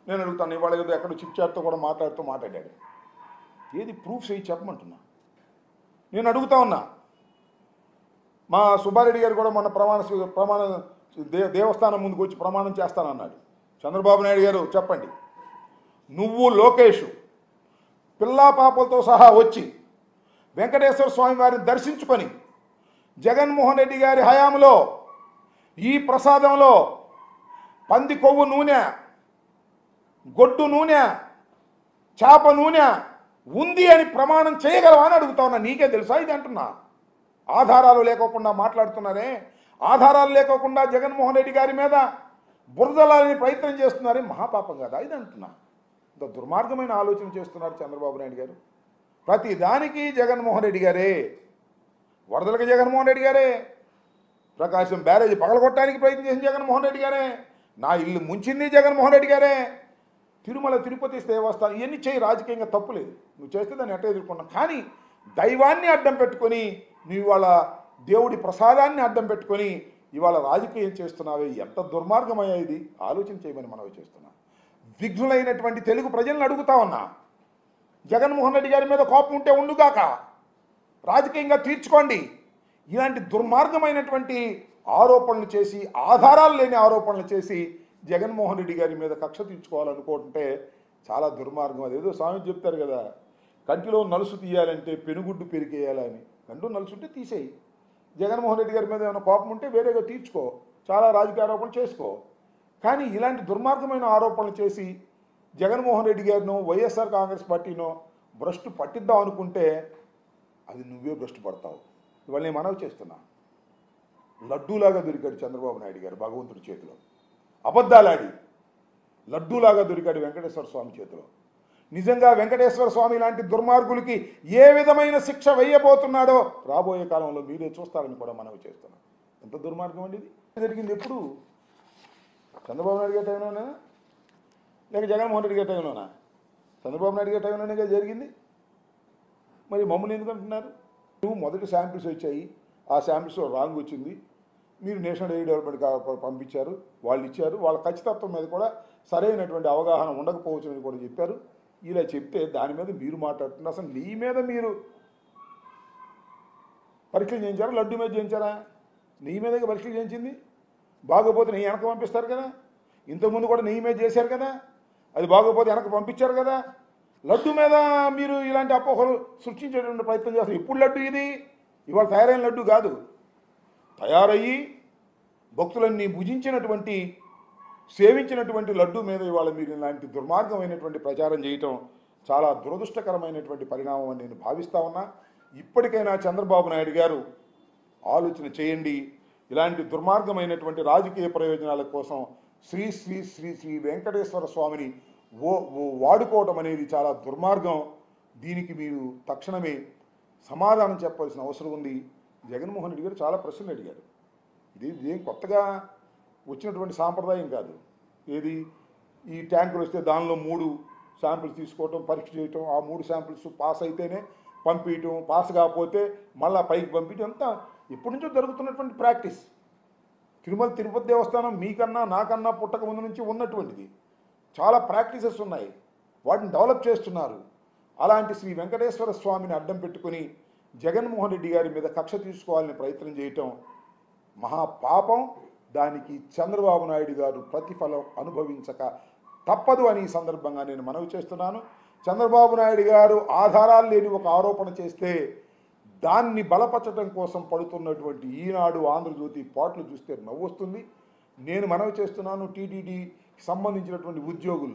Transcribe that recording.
నేను అడుగుతాను, ఇవాళ ఏదో ఎక్కడ చిప్చాట్తో కూడా మాట్లాడాడు. ఏది ప్రూఫ్స్ ఏది చెప్పమంటున్నా? నేను అడుగుతా ఉన్నా. మా సుబ్బారెడ్డి గారు కూడా మొన్న ప్రమాణ దేవస్థానం ముందుకు వచ్చి ప్రమాణం చేస్తానన్నాడు. చంద్రబాబు నాయుడు గారు చెప్పండి, నువ్వు లోకేష్ పిల్లా పాపలతో సహా వచ్చి వెంకటేశ్వర స్వామి వారిని దర్శించుకొని జగన్మోహన్ రెడ్డి గారి హయాంలో ఈ ప్రసాదంలో పంది కొవ్వు నూనె, గొడ్డు నూనె, చేప నూనె ఉంది అని ప్రమాణం చేయగలవా అని అడుగుతా ఉన్నా. నీకే తెలుసా ఇది అంటున్నా? ఆధారాలు లేకోకుండా మాట్లాడుతున్నారే, ఆధారాలు లేకోకుండా జగన్మోహన్ రెడ్డి గారి మీద బురదలాలని ప్రయత్నం చేస్తున్నారే, మహాపాపం కదా ఇది అంటున్నా. ఇంత దుర్మార్గమైన ఆలోచన చేస్తున్నారు చంద్రబాబు నాయుడు గారు. ప్రతి దానికి జగన్మోహన్ రెడ్డి గారే, వరదలకి జగన్మోహన్ రెడ్డి గారే, ప్రకాశం బ్యారేజ్ పగలగొట్టడానికి ప్రయత్నం చేసిన జగన్మోహన్ రెడ్డి గారే, నా ఇల్లు ముంచింది జగన్మోహన్ రెడ్డి గారే, తిరుమల తిరుపతి దేవస్థానం ఇవన్నీ చేయి, రాజకీయంగా తప్పులేదు, నువ్వు చేస్తే దాన్ని ఎట్లా ఎదుర్కొన్నావు. కానీ దైవాన్ని అడ్డం పెట్టుకొని నువ్వు ఇవాళ దేవుడి ప్రసాదాన్ని అడ్డం పెట్టుకొని ఇవాళ రాజకీయం చేస్తున్నావే, ఎంత దుర్మార్గమయ్యా ఇది ఆలోచన చేయమని మనవి చేస్తున్నా. విఘ్నులైనటువంటి తెలుగు ప్రజలను అడుగుతా ఉన్నా, జగన్మోహన్ రెడ్డి గారి మీద కోపం ఉంటే ఉండుగాక, రాజకీయంగా తీర్చుకోండి. ఇలాంటి దుర్మార్గమైనటువంటి ఆరోపణలు చేసి, ఆధారాలు లేని ఆరోపణలు చేసి జగన్మోహన్ రెడ్డి గారి మీద కక్ష తీర్చుకోవాలనుకుంటే చాలా దుర్మార్గం. అదేదో స్వామి చెప్తారు కదా, కంటిలో నలుసు తీయాలంటే పెనుగుడ్డు పెరికేయాలని. కంటూ నలుసు ఉంటే తీసేయి. జగన్మోహన్ రెడ్డి గారి మీద ఏమైనా కోపం ఉంటే వేరేగా తీర్చుకో, చాలా రాజకీయ ఆరోపణలు చేసుకో. కానీ ఇలాంటి దుర్మార్గమైన ఆరోపణలు చేసి జగన్మోహన్ రెడ్డి గారినో వైఎస్ఆర్ కాంగ్రెస్ పార్టీనో భ్రష్టు పట్టిద్దాం అనుకుంటే అది నువ్వే భ్రష్టు పడతావు. ఇవాళ నేను మనవి చేస్తున్నా, లడ్డూలాగా దొరికాడు చంద్రబాబు నాయుడు గారు భగవంతుడి చేతిలో, అబద్ధాలాడి లడ్డూలాగా దొరికాడు వెంకటేశ్వర స్వామి చేతిలో. నిజంగా వెంకటేశ్వర స్వామి లాంటి దుర్మార్గులకి ఏ విధమైన శిక్ష వేయబోతున్నాడో రాబోయే కాలంలో మీరే చూస్తారని కూడా మనవి చేస్తున్నాం. ఎంత దుర్మార్గం అండి ఇది. జరిగింది ఎప్పుడు? చంద్రబాబు నాయుడు గారి టైంలోనా లేక జగన్మోహన్ రెడ్డి గారి టైంలోనా? చంద్రబాబు నాయుడు గారి టైంలోనే జరిగింది. మరి మమ్మల్ని ఎందుకు అంటున్నారు? నువ్వు మొదటి శాంపిల్స్ వచ్చాయి, ఆ శాంపిల్స్లో రాంగ్ వచ్చింది, మీరు నేషనల్ ఎయిడ్ డెవలప్మెంట్ పంపించారు, వాళ్ళు ఇచ్చారు, వాళ్ళ ఖచ్చితత్వం మీద కూడా సరైనటువంటి అవగాహన ఉండకపోవచ్చని కూడా చెప్పారు. ఇలా చెప్తే దాని మీద మీరు మాట్లాడుతున్నారు. అసలు నీ మీద మీరు పరీక్షలు చేయించారా? లడ్డు మీద చేయించారా? నీ మీద పరీక్షలు చేయించింది. బాగోపోతే నీ వెనక పంపిస్తారు కదా, ఇంతకుముందు కూడా నీ మీద చేశారు కదా, అది బాగోపోతే వెనక పంపించారు కదా. లడ్డు మీద మీరు ఇలాంటి అపోహలు సృష్టించేటువంటి ప్రయత్నం చేస్తారు. ఇప్పుడు లడ్డు ఇది ఇవాళ తయారైన లడ్డు కాదు, తయారయ్యి భక్తులన్నీ భుజించినటువంటి సేవించినటువంటి లడ్డు మీద ఇవాళ మీరు ఇలాంటి దుర్మార్గమైనటువంటి ప్రచారం చేయటం చాలా దురదృష్టకరమైనటువంటి పరిణామం అని నేను భావిస్తా ఉన్నా. ఇప్పటికైనా చంద్రబాబు నాయుడు గారు ఆలోచన చేయండి. ఇలాంటి దుర్మార్గమైనటువంటి రాజకీయ ప్రయోజనాల కోసం శ్రీ శ్రీ శ్రీ శ్రీ వెంకటేశ్వర స్వామిని వాడుకోవటం అనేది చాలా దుర్మార్గం. దీనికి మీరు తక్షణమే సమాధానం చెప్పాల్సిన అవసరం ఉంది. జగన్మోహన్ రెడ్డి గారు చాలా ప్రశ్నలు అడిగారు. ఇదేం కొత్తగా వచ్చినటువంటి సాంప్రదాయం కాదు. ఏది ఈ ట్యాంకులు వస్తే దానిలో 3 శాంపిల్స్ తీసుకోవటం, పరీక్ష చేయటం, ఆ 3 శాంపిల్స్ పాస్ అయితేనే పంపించటం, పాస్ కాకపోతే మళ్ళీ పైకి పంపించడం, అంతా ఎప్పటి నుంచో జరుగుతున్నటువంటి ప్రాక్టీస్. తిరుమల తిరుపతి దేవస్థానం మీకన్నా నాకన్నా పుట్టక ముందు నుంచి ఉన్నటువంటిది. చాలా ప్రాక్టీసెస్ ఉన్నాయి, వాటిని డెవలప్ చేస్తున్నారు. అలాంటి శ్రీ వెంకటేశ్వర స్వామిని అడ్డం పెట్టుకుని జగన్మోహన్ రెడ్డి గారి మీద కక్ష తీసుకోవాలని ప్రయత్నం చేయటం మహాపాపం. దానికి చంద్రబాబు నాయుడు గారు ప్రతిఫలం అనుభవించక తప్పదు అని ఈ సందర్భంగా నేను మనవి చేస్తున్నాను. చంద్రబాబు నాయుడు గారు ఆధారాలు లేని ఒక ఆరోపణ చేస్తే దాన్ని బలపరచడం కోసం పడుతున్నటువంటి ఈనాడు, ఆంధ్రజ్యోతి పాటలు చూస్తే నవ్వొస్తుంది. నేను మనవి చేస్తున్నాను, టీటీడీకి సంబంధించినటువంటి ఉద్యోగులు